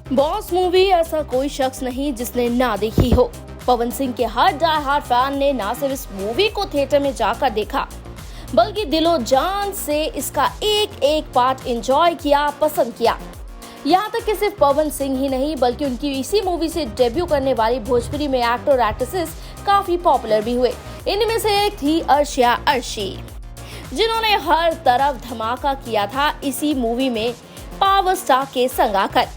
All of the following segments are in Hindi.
बॉस मूवी ऐसा कोई शख्स नहीं जिसने ना देखी हो। पवन सिंह के हर डाई हार्ड फैन ने ना सिर्फ इस मूवी को थिएटर में जाकर देखा, बल्कि दिलो जान से इसका एक एक पार्ट एंजॉय किया, पसंद किया। यहाँ तक कि सिर्फ पवन सिंह ही नहीं बल्कि उनकी इसी मूवी से डेब्यू करने वाली भोजपुरी में एक्टर और एक्ट्रेसेस काफी पॉपुलर भी हुए। इनमें से एक थी अर्शिया अर्शी, जिन्होंने हर तरफ धमाका किया था इसी मूवी में पावर स्टार के संग आकर।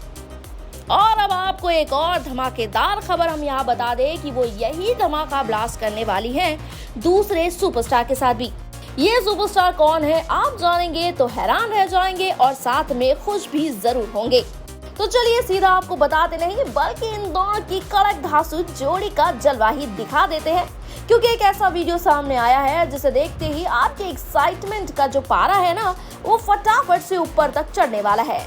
और अब आपको एक और धमाकेदार खबर हम यहाँ बता दें कि वो यही धमाका ब्लास्ट करने वाली हैं दूसरे सुपरस्टार के साथ भी। ये सुपरस्टार कौन है आप जानेंगे तो हैरान रह जाएंगे और साथ में खुश भी जरूर होंगे। तो चलिए सीधा आपको बताते नहीं बल्कि इन दोनों की कड़क धांसू जोड़ी का जलवा ही दिखा देते हैं, क्योंकि एक ऐसा वीडियो सामने आया है जिसे देखते ही आपके एक्साइटमेंट का जो पारा है ना, वो फटाफट से ऊपर तक चढ़ने वाला है।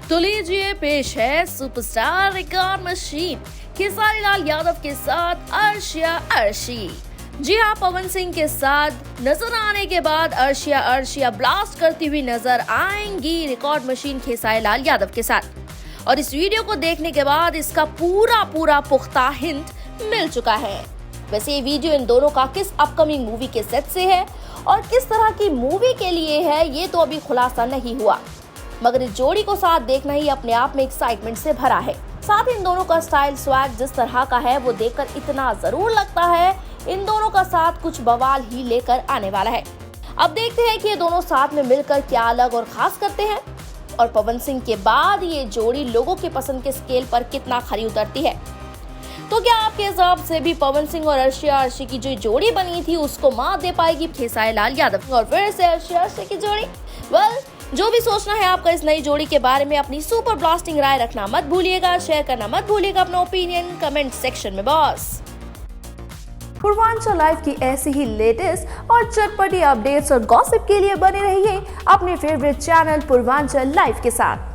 तो लीजिए पेश है superstar record machine Khesari Lal Yadav के साथ अर्शिया अर्शी। जी हाँ, पवन सिंह के साथ नजर आने के बाद अर्शिया ब्लास्ट करती हुई नजर आएंगी रिकॉर्ड मशीन खेसारी लाल यादव के साथ। और इस वीडियो को देखने के बाद इसका पूरा पुख्ता हिंट मिल चुका है। वैसे ये वीडियो इन दोनों का किस अपकमिंग मूवी के सेट से है और किस तरह की मूवी के लिए है ये तो अभी खुलासा नहीं हुआ, मगर इस जोड़ी को साथ देखना ही अपने आप में एक्साइटमेंट से भरा है। साथ ही इन दोनों का स्टाइल स्वैग जिस तरह का है वो देखकर इतना जरूर लगता है इन दोनों का साथ कुछ बवाल ही लेकर आने वाला है। अब देखते हैं कि ये दोनों साथ में मिलकर क्या अलग और खास करते हैं और पवन सिंह के बाद ये जोड़ी लोगों के पसंद के स्केल पर कितना खरी उतरती है। तो क्या आपके हिसाब से भी पवन सिंह और अर्शिया अर्शी की जो जोड़ी बनी थी उसको मात दे पाएगी खेसारी लाल यादव और फिर से अर्शिया अर्शी की जोड़ी? जो भी सोचना है आपका इस नई जोड़ी के बारे में, अपनी सुपर ब्लास्टिंग राय रखना मत भूलिएगा, शेयर करना मत भूलिएगा अपना ओपिनियन कमेंट सेक्शन में बॉस। पूर्वांचल लाइव की ऐसी ही लेटेस्ट और चटपटी अपडेट्स और गॉसिप के लिए बने रहिए अपने फेवरेट चैनल पूर्वांचल लाइव के साथ।